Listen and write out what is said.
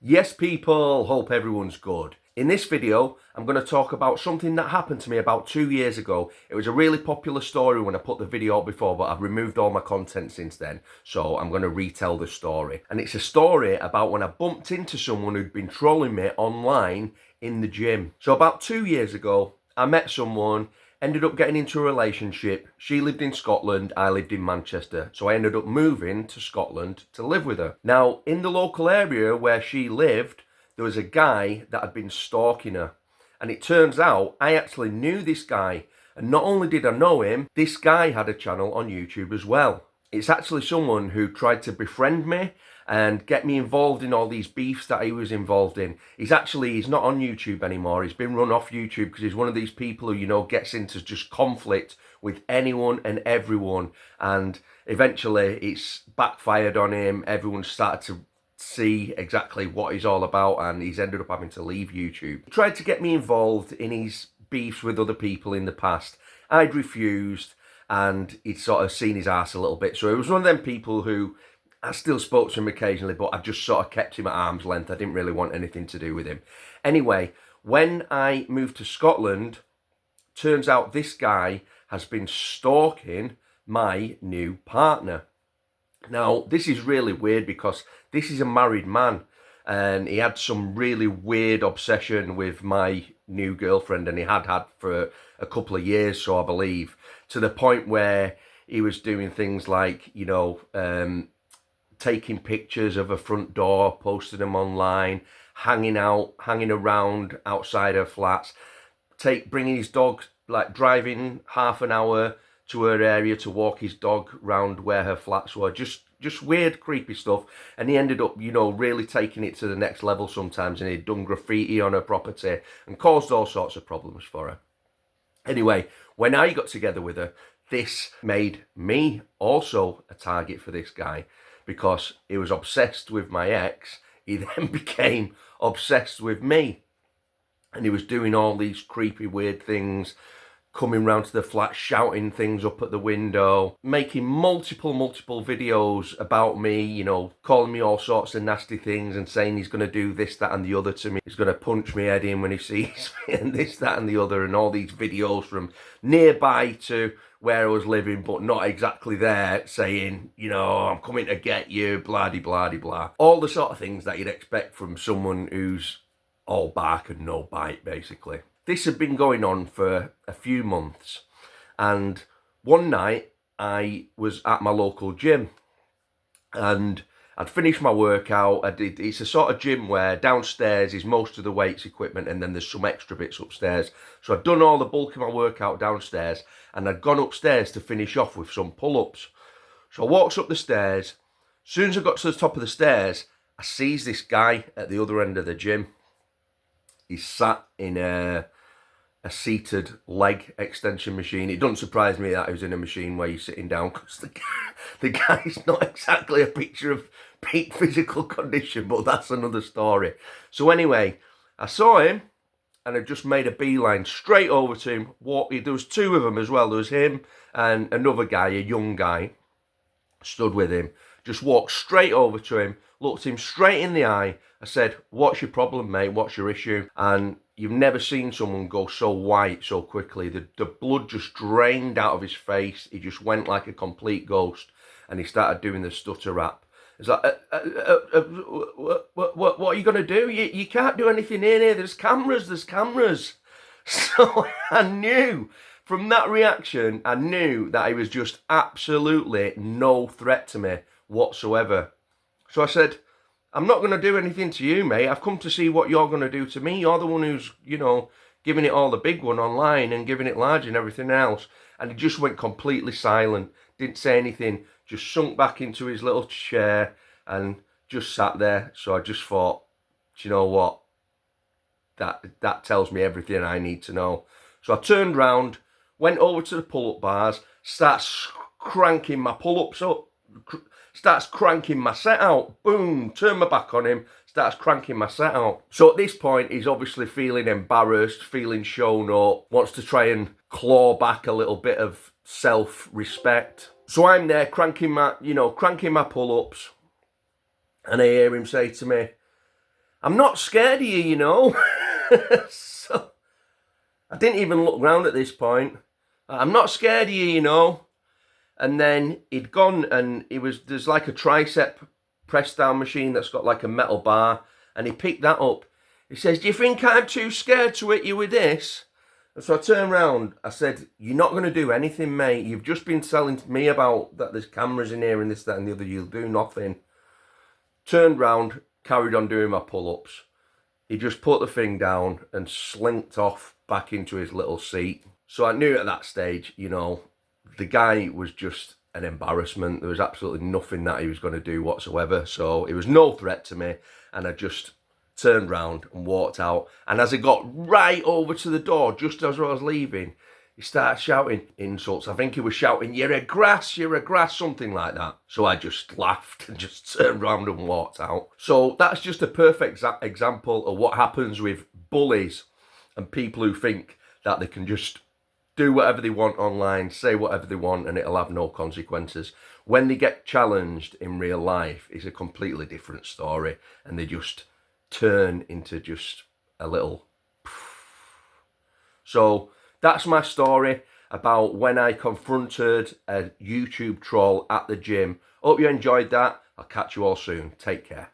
Yes people, hope everyone's good. In this video, I'm going to talk about something that happened to me about 2 years ago. It was a really popular story when I put the video up before, but I've removed all my content since then. So I'm going to retell the story. And it's a story about when I bumped into someone who'd been trolling me online in the gym. So about 2 years ago, I met someone, ended up getting into a relationship. She lived in Scotland, I lived in Manchester. So I ended up moving to Scotland to live with her. Now, in the local area where she lived, there was a guy that had been stalking her. And it turns out I actually knew this guy. And not only did I know him, this guy had a channel on YouTube as well. It's actually someone who tried to befriend me and get me involved in all these beefs that he was involved in. He's not on YouTube anymore. He's been run off YouTube because he's one of these people who, gets into just conflict with anyone and everyone. And eventually it's backfired on him. Everyone started to see exactly what he's all about, and he's ended up having to leave YouTube. He tried to get me involved in his beefs with other people in the past. I'd refused, and he'd sort of seen his ass a little bit. So it was one of them people who I still spoke to him occasionally, but I just sort of kept him at arm's length. I didn't really want anything to do with him. Anyway, when I moved to Scotland, turns out this guy has been stalking my new partner. Now, this is really weird because this is a married man, and he had some really weird obsession with my new girlfriend, and he had for a couple of years, so I believe, to the point where he was doing things like, taking pictures of her front door, posting them online, hanging around outside her flats, bringing his dog, like driving half an hour to her area to walk his dog round where her flats were. Just weird, creepy stuff. And he ended up, really taking it to the next level sometimes, and he'd done graffiti on her property and caused all sorts of problems for her. Anyway, when I got together with her, this made me also a target for this guy, because he was obsessed with my ex. He then became obsessed with me. And he was doing all these creepy, weird things, coming round to the flat, shouting things up at the window, making multiple videos about me, calling me all sorts of nasty things and saying he's going to do this, that and the other to me. He's going to punch me head in when he sees me, and this, that and the other, and all these videos from nearby to where I was living, but not exactly there, saying, I'm coming to get you, blah-de-blah-de-blah. All the sort of things that you'd expect from someone who's all bark and no bite, basically. This had been going on for a few months, and one night I was at my local gym, and I'd finished my workout. It's a sort of gym where downstairs is most of the weights equipment, and then there's some extra bits upstairs. So I'd done all the bulk of my workout downstairs, and I'd gone upstairs to finish off with some pull-ups. So I walked up the stairs. As soon as I got to the top of the stairs, I sees this guy at the other end of the gym. He's sat in a seated leg extension machine. It doesn't surprise me that he was in a machine where you're sitting down, because the guy's not exactly a picture of peak physical condition, but that's another story. So anyway, I saw him, and I just made a beeline straight over to him. There was two of them as well. There was him and another guy, a young guy, stood with him. Just walked straight over to him, looked him straight in the eye. I said, "What's your problem, mate? What's your issue?" And you've never seen someone go so white so quickly. The blood just drained out of his face. He just went like a complete ghost, and he started doing the stutter rap. It's like, what are you going to do? You can't do anything in here. There's cameras. So I knew, from that reaction, I knew that he was just absolutely no threat to me whatsoever. So I said, "I'm not going to do anything to you, mate. I've come to see what you're going to do to me. You're the one who's, giving it all the big one online and giving it large and everything else." And he just went completely silent, didn't say anything, just sunk back into his little chair and just sat there. So I just thought, do you know what? That tells me everything I need to know. So I turned round, went over to the pull-up bars, starts cranking my pull-ups up, starts cranking my set out. Boom, turn my back on him, starts cranking my set out. So at this point, he's obviously feeling embarrassed, feeling shown up, wants to try and claw back a little bit of self-respect. So I'm there cranking my pull-ups, and I hear him say to me, I'm not scared of you, you know. So I didn't even look round at this point. I'm not scared of you, you know. And then he'd gone and there's like a tricep press down machine that's got like a metal bar, and he picked that up. He says, "Do you think I'm too scared to hit you with this?" And so I turned round, I said, "You're not going to do anything, mate. You've just been telling to me about that there's cameras in here and this, that and the other. You'll do nothing." Turned round, carried on doing my pull-ups. He just put the thing down and slinked off back into his little seat. So I knew at that stage, you know, the guy was just an embarrassment. There was absolutely nothing that he was going to do whatsoever. So it was no threat to me. And I just turned round and walked out. And as I got right over to the door, just as I was leaving, he started shouting insults. I think he was shouting, you're a grass, something like that. So I just laughed and just turned round and walked out. So that's just a perfect example of what happens with bullies and people who think that they can just do whatever they want online, say whatever they want, and it'll have no consequences. When they get challenged in real life, it's a completely different story, and they just turn into just a little... So that's my story about when I confronted a YouTube troll at the gym. Hope you enjoyed that. I'll catch you all soon. Take care.